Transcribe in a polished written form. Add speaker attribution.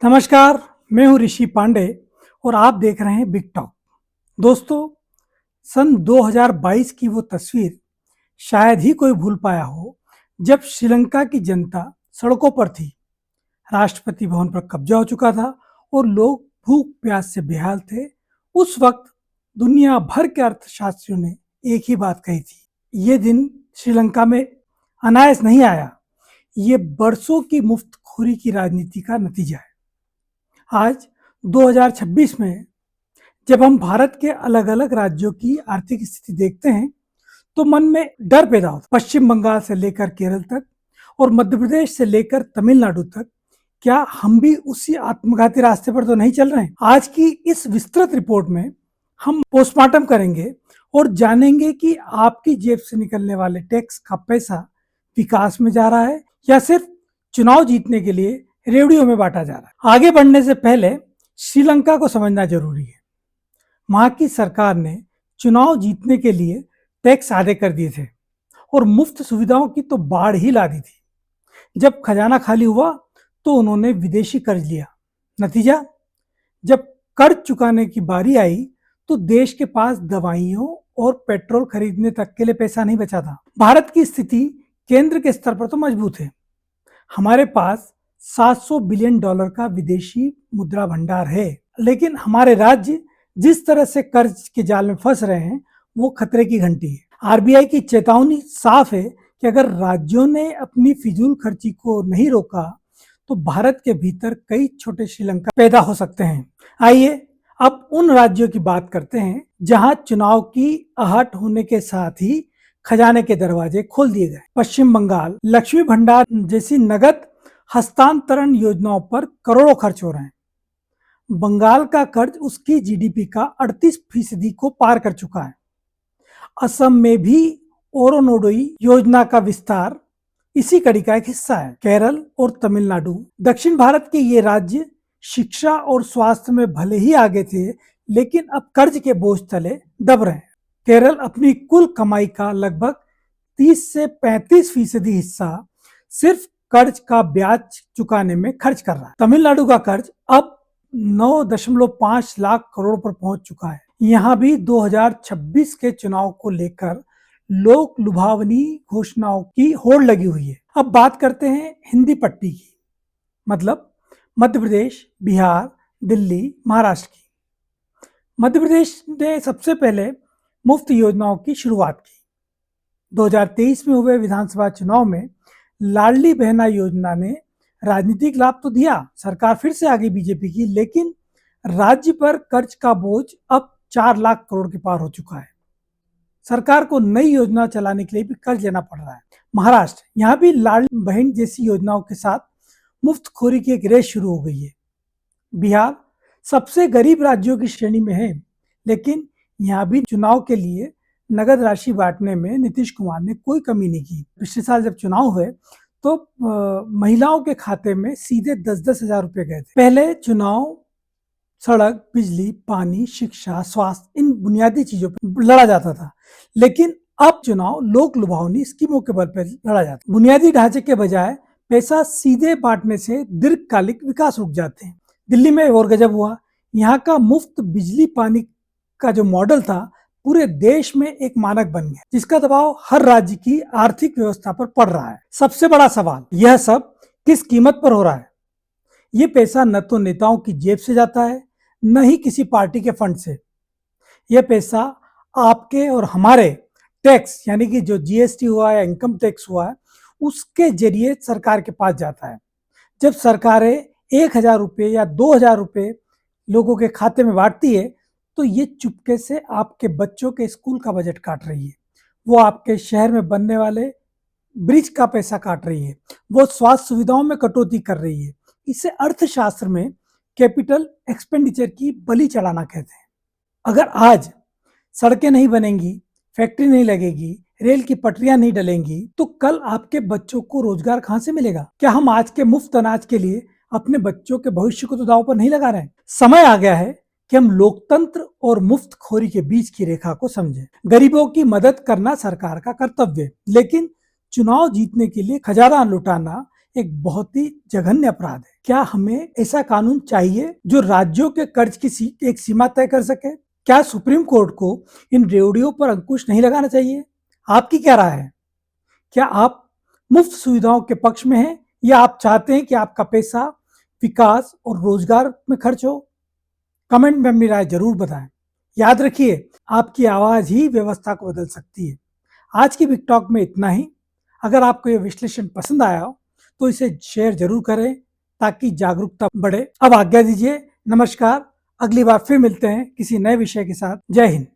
Speaker 1: नमस्कार, मैं हूं ऋषि पांडे और आप देख रहे हैं बिग टॉक। दोस्तों, सन 2022 की वो तस्वीर शायद ही कोई भूल पाया हो, जब श्रीलंका की जनता सड़कों पर थी, राष्ट्रपति भवन पर कब्जा हो चुका था और लोग भूख प्यास से बेहाल थे। उस वक्त दुनिया भर के अर्थशास्त्रियों ने एक ही बात कही थी, ये दिन श्रीलंका में अनायास नहीं आया, ये बरसों की मुफ्तखोरी की राजनीति का नतीजा है। आज 2026 में जब हम भारत के अलग अलग राज्यों की आर्थिक स्थिति देखते हैं तो मन में डर पैदा होता है। पश्चिम बंगाल से लेकर केरल तक और मध्य प्रदेश से लेकर तमिलनाडु तक, क्या हम भी उसी आत्मघाती रास्ते पर तो नहीं चल रहे हैं? आज की इस विस्तृत रिपोर्ट में हम पोस्टमार्टम करेंगे और जानेंगे कि आपकी जेब से निकलने वाले टैक्स का पैसा विकास में जा रहा है या सिर्फ चुनाव जीतने के लिए रेवड़ियों में बांटा जा रहा है। आगे बढ़ने से पहले श्रीलंका को समझना जरूरी है। वहां की सरकार ने चुनाव जीतने के लिए टैक्स आधे कर दिए थे और मुफ्त सुविधाओं की तो बाढ़ ही ला दी थी। जब खजाना खाली हुआ तो उन्होंने विदेशी कर्ज लिया। नतीजा, जब कर्ज चुकाने की बारी आई तो देश के पास दवाइयों और पेट्रोल खरीदने तक के लिए पैसा नहीं बचा था। भारत की स्थिति केंद्र के स्तर पर तो मजबूत है। हमारे पास 700 बिलियन डॉलर का विदेशी मुद्रा भंडार है, लेकिन हमारे राज्य जिस तरह से कर्ज के जाल में फंस रहे हैं वो खतरे की घंटी है। आरबीआई की चेतावनी साफ है कि अगर राज्यों ने अपनी फिजूल खर्ची को नहीं रोका तो भारत के भीतर कई छोटे श्रीलंका पैदा हो सकते हैं। आइए अब उन राज्यों की बात करते हैं जहां चुनाव की आहट होने के साथ ही खजाने के दरवाजे खोल दिए गए। पश्चिम बंगाल लक्ष्मी भंडार जैसी नगद हस्तांतरण योजनाओं पर करोड़ों खर्च हो रहे हैं। बंगाल का कर्ज उसकी जीडीपी का 38% को पार कर चुका है। असम में भी ओरोनोडोई योजना का विस्तार इसी कड़ी का एक हिस्सा है। केरल और तमिलनाडु, दक्षिण भारत के ये राज्य शिक्षा और स्वास्थ्य में भले ही आगे थे, लेकिन अब कर्ज के बोझ तले दब रहे हैं। केरल अपनी कुल कमाई का लगभग 30 से 35% हिस्सा सिर्फ कर्ज का ब्याज चुकाने में खर्च कर रहा है। तमिलनाडु का कर्ज अब 9.5 लाख करोड़ पर पहुंच चुका है। यहां भी 2026 के चुनाव को लेकर लोक लुभावनी घोषणाओं की होड़ लगी हुई है। अब बात करते हैं हिंदी पट्टी की, मतलब मध्य प्रदेश, बिहार, दिल्ली, महाराष्ट्र की। मध्य प्रदेश ने सबसे पहले मुफ्त योजनाओं की शुरुआत की। 2023 में हुए विधानसभा चुनाव में लाडली बहना योजना ने राजनीतिक लाभ तो दिया, सरकार फिर से आ गई बीजेपी की, लेकिन राज्य पर कर्ज का बोझ अब 4 लाख करोड़ के पार हो चुका है। सरकार को नई योजना चलाने के लिए भी कर्ज लेना पड़ रहा है। महाराष्ट्र, यहाँ भी लाडली बहन जैसी योजनाओं के साथ मुफ्तखोरी की एक रेस शुरू हो गई है। बिहार सबसे गरीब राज्यों की श्रेणी में है, लेकिन यहाँ भी चुनाव के लिए नगद राशि बांटने में नीतीश कुमार ने कोई कमी नहीं की। पिछले साल जब चुनाव हुए तो महिलाओं के खाते में सीधे 10-10 हजार रुपए गए थे। पहले चुनाव सड़क, बिजली, पानी, शिक्षा, स्वास्थ्य, इन बुनियादी चीजों पर लड़ा जाता था, लेकिन अब चुनाव लोक लुभावनी स्कीमों के बल पर लड़ा जाता है। बुनियादी ढांचे के बजाय पैसा सीधे बांटने से दीर्घकालिक विकास रुक जाते हैं। दिल्ली में और गजब हुआ, यहाँ का मुफ्त बिजली पानी का जो मॉडल था पूरे देश में एक मानक बन गया, जिसका दबाव हर राज्य की आर्थिक व्यवस्था पर पड़ रहा है। सबसे बड़ा सवाल, यह सब किस कीमत पर हो रहा है? ये पैसा न तो नेताओं की जेब से जाता है, न ही किसी पार्टी के फंड से। यह पैसा आपके और हमारे टैक्स, यानी कि जो जीएसटी हुआ या इनकम टैक्स हुआ है, उसके जरिए सरकार के पास जाता है। जब सरकारें 1,000 रुपये या 2,000 रुपये लोगों के खाते में बांटती है तो ये चुपके से आपके बच्चों के स्कूल का बजट काट रही है, वो आपके शहर में बनने वाले ब्रिज का पैसा काट रही है, वो स्वास्थ्य सुविधाओं में कटौती कर रही है। इसे अर्थशास्त्र में कैपिटल एक्सपेंडिचर की बलि चढ़ाना कहते हैं। अगर आज सड़कें नहीं बनेंगी, फैक्ट्री नहीं लगेगी, रेल की पटरियां नहीं डलेंगी, तो कल आपके बच्चों को रोजगार कहां से मिलेगा? क्या हम आज के मुफ्त अनाज के लिए अपने बच्चों के भविष्य को तो दांव पर नहीं लगा रहे हैं? समय आ गया है कि हम लोकतंत्र और मुफ्तखोरी के बीच की रेखा को समझें। गरीबों की मदद करना सरकार का कर्तव्य है, लेकिन चुनाव जीतने के लिए खजाना लुटाना एक बहुत ही जघन्य अपराध है। क्या हमें ऐसा कानून चाहिए जो राज्यों के कर्ज की एक सीमा तय कर सके? क्या सुप्रीम कोर्ट को इन रेवड़ियों पर अंकुश नहीं लगाना चाहिए? आपकी क्या राय है? क्या आप मुफ्त सुविधाओं के पक्ष में हैं या आप चाहते हैं कि आपका पैसा विकास और रोजगार में खर्च हो? कमेंट में अपनी राय जरूर बताएं। याद रखिए, आपकी आवाज ही व्यवस्था को बदल सकती है। आज की बिग टॉक में इतना ही। अगर आपको यह विश्लेषण पसंद आया हो तो इसे शेयर जरूर करें ताकि जागरूकता बढ़े। अब आज्ञा दीजिए। नमस्कार। अगली बार फिर मिलते हैं किसी नए विषय के साथ। जय हिंद।